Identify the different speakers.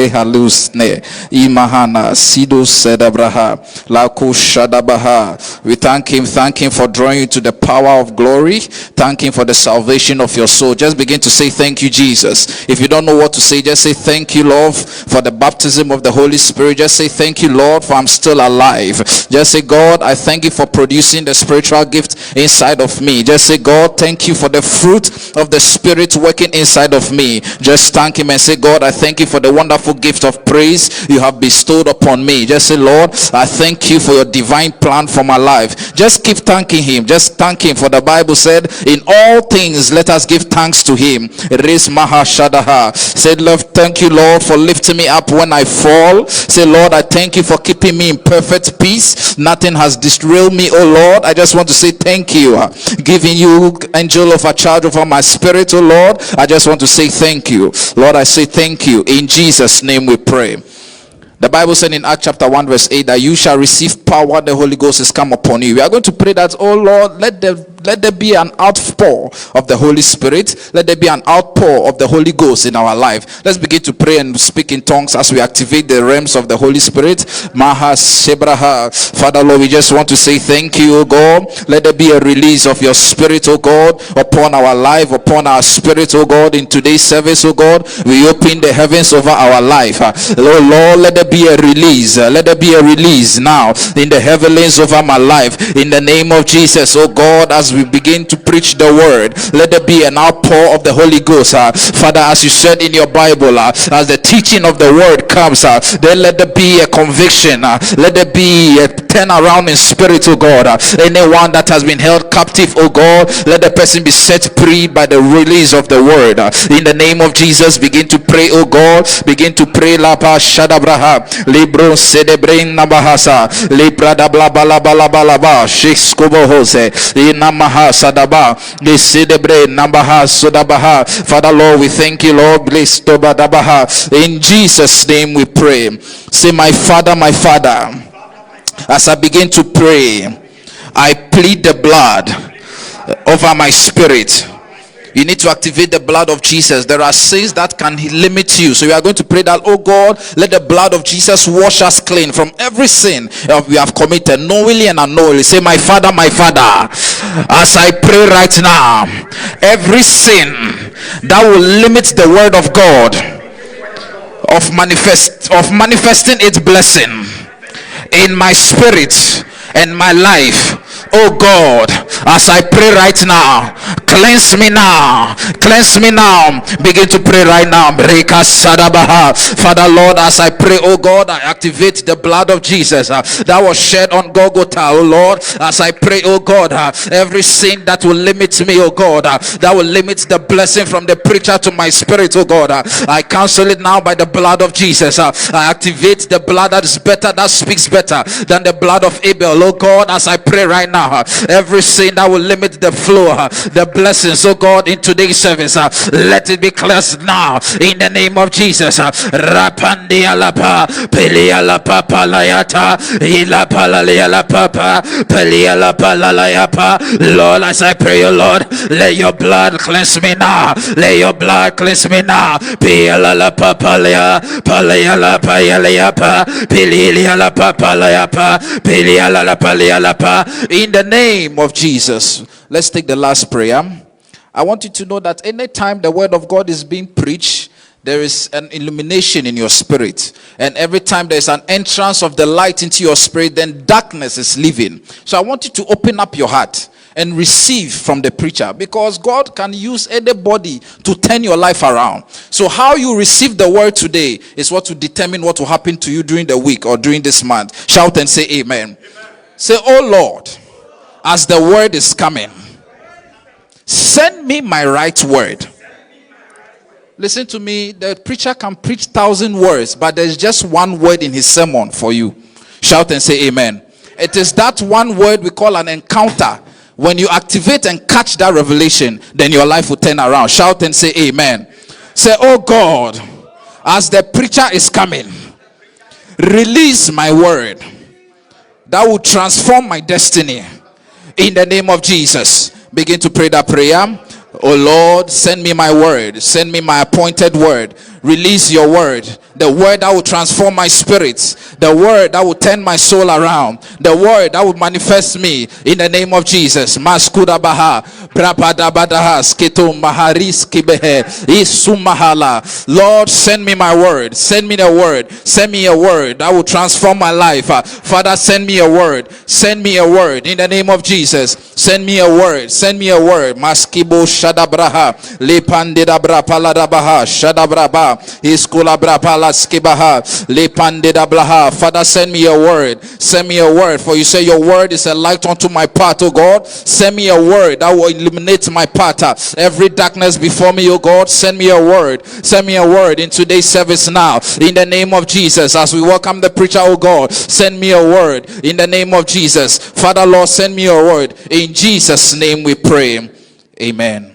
Speaker 1: halusne imahana sido sedabraha lako shadabaha. We thank him for drawing you to the power of glory. Thank him for the salvation of your soul. Just begin to say thank you, Jesus. If you don't know what to say, just say thank you, Lord, for the baptism of the Holy Spirit. Just say thank you, Lord, for I'm still alive. Just say, God, I thank you for producing the spiritual gift inside of me. Just say, God, thank you for the fruit of the Spirit working inside of me. Just thank him and say, God, I thank you for the wonderful gift of praise you have bestowed upon me. Just say, Lord, I thank you for your divine plan for my life. Just keep thanking him. Just thank him, for the Bible said, in all things let us give thanks to him. Raise Mahashadaha. Say, Lord, thank you, Lord, for lifting me up when I fall. Say, Lord, I thank you for keeping me in perfect peace. Nothing has derailed me, oh Lord. I just want to say thank you. Giving you angel of a charge over my spirit, oh Lord. I just want to say thank you. Lord, I say thank you. In Jesus' name we pray. The Bible said in Acts chapter 1 verse 8 that you shall receive power, the Holy Ghost is come upon you. We are going to pray that, oh Lord, let there be an outpour of the Holy Spirit. Let there be an outpour of the Holy Ghost in our life. Let's begin to pray and speak in tongues as we activate the realms of the Holy Spirit. Maha Shebraha. Father Lord, we just want to say thank you, oh God. Let there be a release of your Spirit, oh God, upon our life, upon our spirit, oh God. In today's service, oh God, we open the heavens over our life. Oh Lord, let there be a release. Let there be a release now in the heavens over my life. In the name of Jesus, oh God, as we begin to preach the word, let there be an outpour of the Holy Ghost. Father, as you said in your Bible, as the teaching of the word comes, then let there be a conviction. Let there be a turn around in spirit, oh God. Anyone that has been held captive, oh God, let the person be set free by the release of the word. In the name of Jesus, begin to pray, oh God. Begin to pray. Lapa Shadabraha Libro Sedebrin Nabahasa Librada Blabalabalaba Shixkobohose Inamaha Sadaba Lisedebre Nabaha Sodabaha. Father Lord, we thank you, Lord. Bless Tobadabaha. In Jesus' name we pray. Say, my Father, as I begin to pray, I plead the blood over my spirit. You need to activate the blood of Jesus. There are sins that can limit you. So we are going to pray that, oh God, let the blood of Jesus wash us clean from every sin that we have committed, knowingly and unknowingly. Say, my Father, as I pray right now, every sin that will limit the word of God of manifesting its blessing in my spirit and my life, oh God, as I pray right now, cleanse me now. Begin to pray right now. Father Lord, as I pray, oh God, I activate the blood of Jesus that was shed on Golgotha, oh Lord. As I pray, oh God, every sin that will limit me, oh God, that will limit the blessing from the preacher to my spirit, oh God, I cancel it now by the blood of Jesus. I activate the blood that is better, that speaks better than the blood of Abel, oh God. As I pray right now, every sin that will limit the flow, the blessings, oh God, in today's service, let it be cleansed now in the name of Jesus. Rapandialapa Pelialapa Palayata Ilapalalialapa Pelialapa. Lord, as I pray, oh Lord, let your blood cleanse me now. Let your blood cleanse me now. Pialapa Palayalapa Yaleapa Pelialapa Palayapa Pelialapa. In the name of Jesus. Let's take the last prayer. I want you to know that anytime the word of God is being preached, there is an illumination in your spirit. And every time there is an entrance of the light into your spirit, then darkness is leaving. So I want you to open up your heart and receive from the preacher, because God can use anybody to turn your life around. So how you receive the word today is what will determine what will happen to you during the week or during this month. Shout and say amen. Say, oh Lord, as the word is coming, send me my right word. Listen to me, the preacher can preach 1,000 words, but there's just one word in his sermon for you. Shout and say amen. It is that one word we call an encounter. When you activate and catch that revelation, then your life will turn around. Shout and say amen. Say, oh God, as the preacher is coming, release my word that will transform my destiny. In the name of Jesus, begin to pray that prayer. Oh Lord, send me my word. Send me my appointed word. Release your word. The word that will transform my spirit. The word that will turn my soul around. The word that will manifest me in the name of Jesus. Maskuda baha. Prapadabadaha. Skito maharis kibehe. Isumahala. Lord, send me my word. Send me the word. Send me a word that will transform my life. Father, send me a word. Send me a word in the name of Jesus. Send me a word. Send me a word. Maskibo shadabraha. Lepandida brapaladabaha. Shadabraba. Iskula brapala skibaha. Lepandida blaha. Father, send me a word. Send me a word. For you say your word is a light unto my path, O God. Send me a word that will illuminate my path. Every darkness before me, O God. Send me a word. Send me a word in today's service now. In the name of Jesus. As we welcome the preacher, O God. Send me a word. In the name of Jesus. Father, Lord, send me a word. In Jesus' name we pray. Amen.